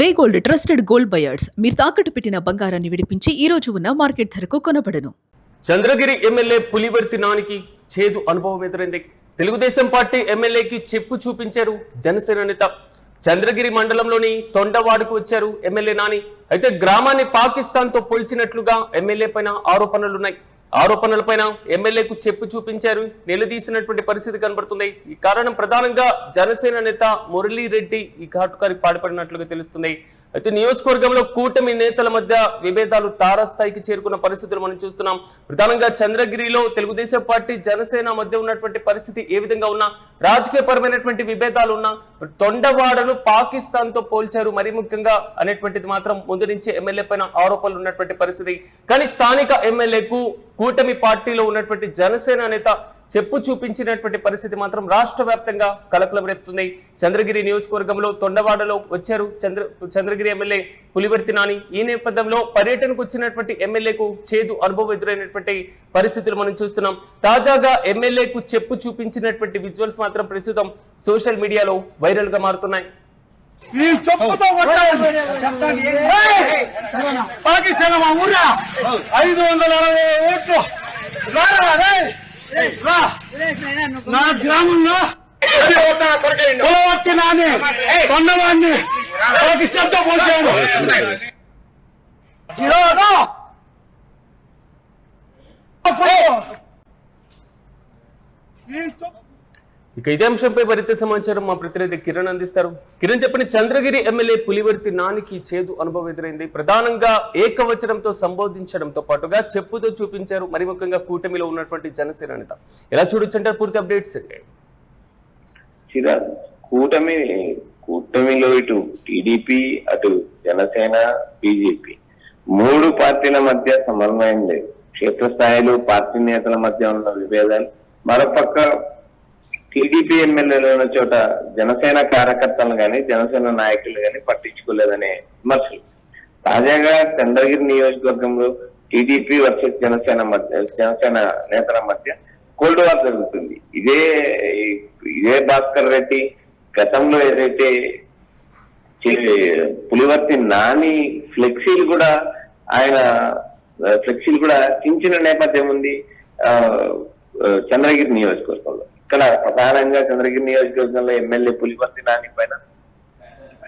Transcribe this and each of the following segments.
వే gold trusted gold buyers మీరు తాకట్టు పెట్టిన బంగారాన్ని విడిపించి ఈ రోజు ఉన్న మార్కెట్ ధరకు కొనబడను. చంద్రగిరి ఎమ్మెల్యే పులివర్తి నానికి చేదు అనుభవం ఎదురైంది. తెలుగుదేశం పార్టీ ఎమ్మెల్యేకి చెప్పు చూపించారు జనసేన నేత. చంద్రగిరి మండలంలోని తొండవాడకు వచ్చారు ఎమ్మెల్యే నాని. అయితే గ్రామాన్ని పాకిస్తాన్ తో పోల్చినట్లుగా ఎమ్మెల్యే పైన ఆరోపణలున్నాయి. ఆరోపణలపైన ఎమ్మెల్యేకు చెప్పు చూపించారు, నిలదీసినటువంటి పరిస్థితి కనబడుతుంది. ఈ కారణం ప్రధానంగా జనసేన నేత మురళీరెడ్డి ఈ ఘాటుకారికి పాల్పడినట్లుగా తెలుస్తుంది. అయితే నియోజకవర్గంలో కూటమి నేతల మధ్య విభేదాలు తారాస్థాయికి చేరుకున్న పరిస్థితులు మనం చూస్తున్నాం. ప్రధానంగా చంద్రగిరిలో తెలుగుదేశం పార్టీ జనసేన మధ్య ఉన్నటువంటి పరిస్థితి ఏ విధంగా ఉన్నా, రాజకీయపరమైనటువంటి విభేదాలు ఉన్నా, తొండవాడను పాకిస్తాన్ తో పోల్చారు మరి ముఖ్యంగా అనేటువంటిది మాత్రం ముందు నుంచి ఎమ్మెల్యే పైన ఆరోపణలు ఉన్నటువంటి పరిస్థితి. కానీ స్థానిక ఎమ్మెల్యేకు కూటమి పార్టీలో ఉన్నటువంటి జనసేన నేత చెప్పు చూపించినటువంటి పరిస్థితి మాత్రం రాష్ట్ర వ్యాప్తంగా కలకలం రేపుతుంది. చంద్రగిరి నియోజకవర్గంలో తొండవాడలో వచ్చారు చంద్రగిరి ఎమ్మెల్యే పులివర్తి నాని. ఈ నేపథ్యంలో పర్యటనకు వచ్చినటువంటి ఎమ్మెల్యేకు చేదు అనుభవం ఎదురైనటువంటి పరిస్థితులు మనం చూస్తున్నాం. తాజాగా ఎమ్మెల్యేకు చెప్పు చూపించినటువంటి విజువల్స్ మాత్రం ప్రస్తుతం సోషల్ మీడియాలో వైరల్ గా మారుతున్నాయి. పాకిస్తాన్ మా ఊరా 560 ఓట్లు నా గ్రామంలో పులవర్తి నాని కొండవాడిని పాకిస్తాన్ తో పోల్చాను. ఇక ఇదే అంశంపై మరింత సమాచారం మా ప్రతినిధి కిరణ్ అందిస్తారు. కిరణ్ చెప్పండి, చంద్రగిరి ఎమ్మెల్యే పులివర్తి నానికి చేదు అనుభవం ఎదురైంది. ప్రధానంగా ఏకవచనంతో సంబోధించడంతో పాటుగా చెప్పుతో చూపించారు మరి ముఖ్యంగా కూటమిలో ఉన్నటువంటి జనసేన నేత. ఎలా చూడొచ్చంటారు? పూర్తి అప్డేట్స్ అంటే కూటమిలో ఇటు టీడీపీ, అటు జనసేన, బీజేపీ 3 పార్టీల మధ్య సమన్వయం లేదు. క్షేత్రస్థాయిలో పార్టీ నేతల మధ్య ఉన్న విభేదాలు, మరోపక్క టీడీపీ ఎమ్మెల్యేలు ఉన్న చోట జనసేన కార్యకర్తలు కానీ జనసేన నాయకులు కానీ పట్టించుకోలేదనే విమర్శలు. తాజాగా చంద్రగిరి నియోజకవర్గంలో టీడీపీ వర్సెస్ జనసేన నేతల మధ్య కోల్డ్ వార్ జరుగుతుంది. ఇదే భాస్కర్ రెడ్డి గతంలో ఏదైతే పులివర్తి నాని ఫ్లెక్సీలు కూడా చించిన నేపథ్యం ఉంది చంద్రగిరి నియోజకవర్గంలో. ఇక్కడ ప్రధానంగా చంద్రగిరి నియోజకవర్గంలో ఎమ్మెల్యే పులివర్తి నాని పైన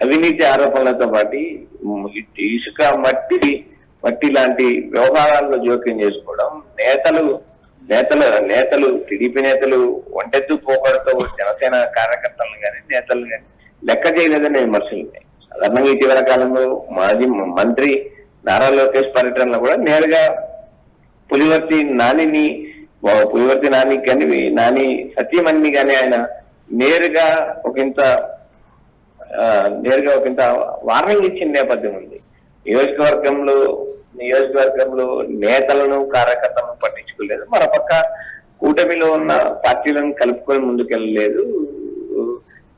అవినీతి ఆరోపణలతో పాటు ఇసుక మట్టి లాంటి వ్యవహారాల్లో జోక్యం చేసుకోవడం, నేతలు టీడీపీ నేతలు ఒంటెత్తు పోకడతో జనసేన కార్యకర్తలను కానీ నేతలను కానీ లెక్క చేయలేదనే విమర్శలు ఉన్నాయి. సాధారణంగా ఇటీవల కాలంలో మాజీ మంత్రి నారా లోకేష్ పర్యటనలో కూడా నేరుగా పులివర్తి నాని కానీ నాని సతీమణిని కానీ ఆయన నేరుగా ఒకంత వార్నింగ్ ఇచ్చిన నేపథ్యం ఉంది. నియోజకవర్గంలో నేతలను కార్యకర్తలను పట్టించుకోలేదు. మరోపక్క కూటమిలో ఉన్న పార్టీలను కలుపుకొని ముందుకెళ్ళలేదు.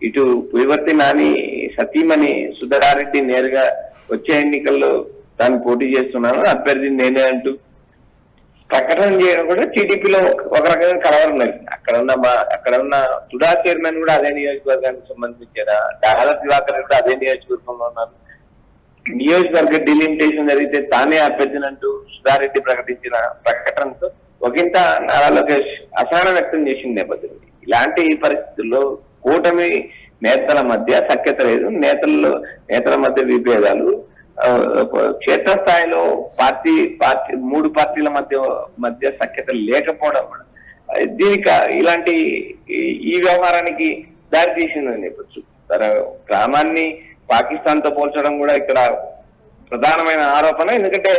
ఇటు పులివర్తి నాని సతీమణి సుధారారెడ్డి నేరుగా వచ్చే ఎన్నికల్లో తాను పోటీ చేస్తున్నాను, అభ్యర్థి నేనే అంటూ ప్రకటన చేయడం కూడా టీడీపీలో ఒక రకంగా కలవరం లేదు. అక్కడ ఉన్న తుడా చైర్మన్ కూడా అదే నియోజకవర్గానికి సంబంధించారు. డాలా దివాకర్ కూడా అదే నియోజకవర్గంలో ఉన్నారు. నియోజకవర్గ డిలిమిటేషన్ జరిగితే తానే అభ్యర్థినంటూ సుధారెడ్డి ప్రకటించిన ప్రకటనతో ఒకంత నారా లోకేష్ అసహనం వ్యక్తం చేసిన నేపథ్యం. ఇలాంటి పరిస్థితుల్లో కూటమి నేతల మధ్య సఖ్యత లేదు, నేతల మధ్య విభేదాలు, క్షేత్రస్థాయిలో 3 పార్టీల మధ్య సఖ్యత లేకపోవడం కూడా ఇలాంటి ఈ వ్యవహారానికి దారి తీసిందని చెప్పొచ్చు. గ్రామాన్ని పాకిస్తాన్ తో పోల్చడం కూడా ఇక్కడ ప్రధానమైన ఆరోపణ. ఎందుకంటే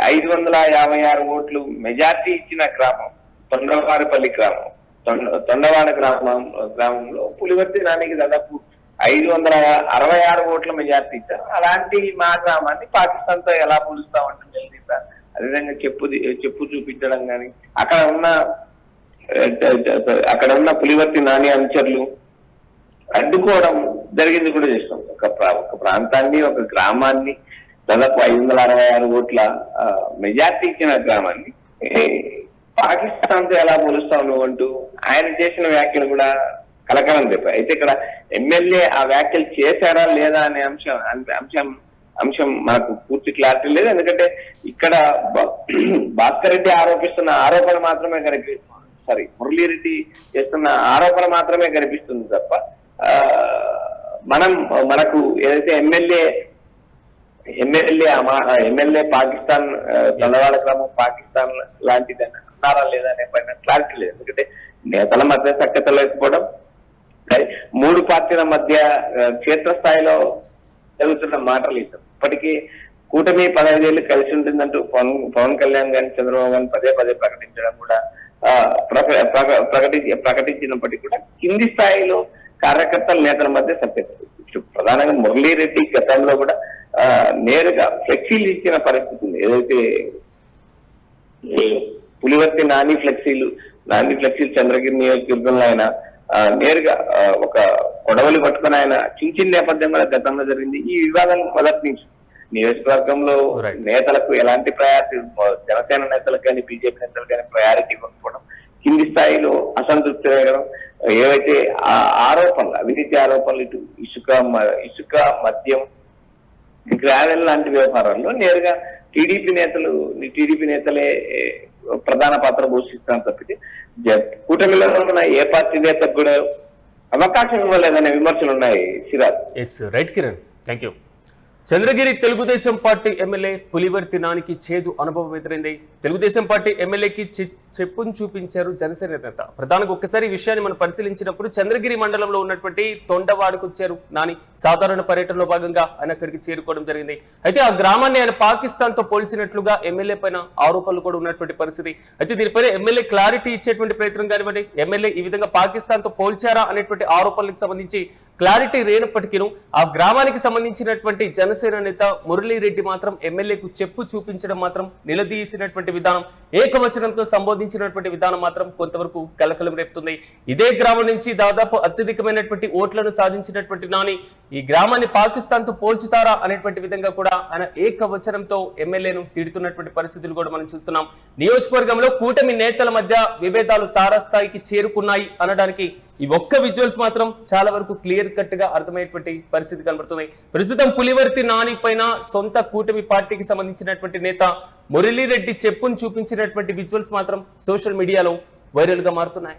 556 ఓట్లు మెజార్టీ ఇచ్చిన గ్రామం తొండవారిపల్లి గ్రామం. తొండవాడ గ్రామంలో పులివర్తి నానికి దాదాపు 566 ఓట్ల మెజార్టీ ఇచ్చారు. అలాంటి మా గ్రామాన్ని పాకిస్తాన్ తో ఎలా పోలుస్తామంటే నిలదీశారు. అదేవిధంగా చెప్పు చూపించడం కానీ అక్కడ ఉన్న పులివర్తి నాని అనుచరులు అడ్డుకోవడం జరిగింది కూడా చేస్తాం. ఒక ప్రాంతాన్ని, ఒక గ్రామాన్ని దాదాపు 566 ఓట్ల మెజార్టీ ఇచ్చిన గ్రామాన్ని పాకిస్తాన్ తో ఎలా పోలుస్తావు నువ్వు అంటూ ఆయన చేసిన వ్యాఖ్యలు కూడా కలకలం రేపాయి. అయితే ఇక్కడ ఎమ్మెల్యే ఆ వ్యాఖ్యలు చేశారా లేదా అనే అంశం మనకు పూర్తి క్లారిటీ లేదు. ఎందుకంటే ఇక్కడ భాస్కర్ రెడ్డి ఆరోపిస్తున్న ఆరోపణ మాత్రమే మురళీరెడ్డి చేస్తున్న ఆరోపణ మాత్రమే కనిపిస్తుంది తప్ప మనకు ఏదైతే ఎమ్మెల్యే పాకిస్తాన్ తొండవాడ గ్రామం పాకిస్తాన్ లాంటిది అన్నారా లేదా అనే పైన క్లారిటీ లేదు. ఎందుకంటే నేతల మధ్య సఖ్యత లేకపోవడం, మూడు పార్టీల మధ్య క్షేత్రస్థాయిలో జరుగుతున్న మాటలు ఇప్పటికీ కూటమి 15 ఏళ్ళు కలిసి ఉంటుందంటూ పవన్ కళ్యాణ్ గాని చంద్రబాబు గారిని పదే ప్రకటించడం కూడా ప్రకటించినప్పటికీ కూడా కింది స్థాయిలో కార్యకర్తల నేతల మధ్య సఖ్యత. ప్రధానంగా మురళీరెడ్డి గతంలో కూడా నేరుగా ఫ్లెక్సీలు ఇచ్చిన పరిస్థితి ఉంది. ఏదైతే పులివర్తి నాని ఫ్లెక్సీలు చంద్రగిరి నియోజకవర్గంలో ఆయన నేరుగా ఒక కొడవలి పట్టుకుని ఆయన చిన్న నేపథ్యం కూడా గతంలో జరిగింది. ఈ వివాదాలు మొదటి నుంచి నియోజకవర్గంలో నేతలకు ఎలాంటి ప్రయారిటీ, జనసేన నేతలకు కానీ బీజేపీ నేతలకు కానీ ప్రయారిటీ ఇవ్వకపోవడం, కింది స్థాయిలో అసంతృప్తి వేయడం, ఏవైతే ఆరోపణలు అవినీతి ఆరోపణలు, ఇటు ఇసుక మద్యం గ్రావెల్ లాంటి వ్యవహారాల్లో నేరుగా టీడీపీ నేతలే ప్రధాన పాత్ర పోషిస్తాను తప్పితే కూటమిలో ఉన్న ఏ పార్టీ నేతకు కూడా అవకాశం ఇవ్వలేదనే విమర్శలు ఉన్నాయి. Siraj. Right Kiran, thank you. Chandragiri Telugu Desam party MLA Pulivarthi నానికి చేదు అనుభవం ఎదురైంది. తెలుగుదేశం పార్టీ ఎమ్మెల్యేకి చెప్పును చూపించారు జనసేన నేత. ప్రధానంగా ఒక్కసారి ఈ విషయాన్ని మనం పరిశీలించినప్పుడు చంద్రగిరి మండలంలో ఉన్నటువంటి తొండవాడకు వచ్చారు నాని. సాధారణ పర్యటనలో భాగంగా ఆయన అక్కడికి చేరుకోవడం జరిగింది. అయితే ఆ గ్రామాన్ని ఆయన పాకిస్తాన్ తో పోల్చినట్లుగా ఎమ్మెల్యే పైన ఆరోపణలు కూడా ఉన్నటువంటి పరిస్థితి. అయితే దీనిపైన ఎమ్మెల్యే క్లారిటీ ఇచ్చేటువంటి ప్రయత్నం కానివ్వండి, ఎమ్మెల్యే ఈ విధంగా పాకిస్తాన్ తో పోల్చారా అనేటువంటి ఆరోపణలకు సంబంధించి క్లారిటీ లేనప్పటికీ ఆ గ్రామానికి సంబంధించినటువంటి జనసేన నేత మురళీరెడ్డి మాత్రం ఎమ్మెల్యేకు చెప్పు చూపించడం మాత్రం, నిలదీసినటువంటి విధానం, ఏకవచనంతో సంబోధించినటువంటి విధానం మాత్రం కొంతవరకు కలకలం రేపుతుంది. ఇదే గ్రామం నుంచి దాదాపు అత్యధికమైనటువంటి ఓట్లను సాధించినటువంటి నాని ఈ గ్రామాన్ని పాకిస్తాన్ తో పోల్చుతారా అనేటువంటి విధంగా కూడా ఆయన ఏకవచనంతో ఎమ్మెల్యేను తిడుతున్నటువంటి పరిస్థితులు కూడా మనం చూస్తున్నాం. నియోజకవర్గంలో కూటమి నేతల మధ్య విభేదాలు తారాస్థాయికి చేరుకున్నాయి అనడానికి ఈ ఒక్క విజువల్స్ మాత్రం చాలా వరకు క్లియర్ కట్ గా అర్థమయ్యేటువంటి పరిస్థితి కనబడుతుంది. ప్రస్తుతం పులివర్తి నాని పైన సొంత కూటమి పార్టీకి సంబంధించినటువంటి నేత మురళీరెడ్డి చెప్పును చూపించినటువంటి విజువల్స్ మాత్రం సోషల్ మీడియాలో వైరల్ గా మారుతున్నాయి.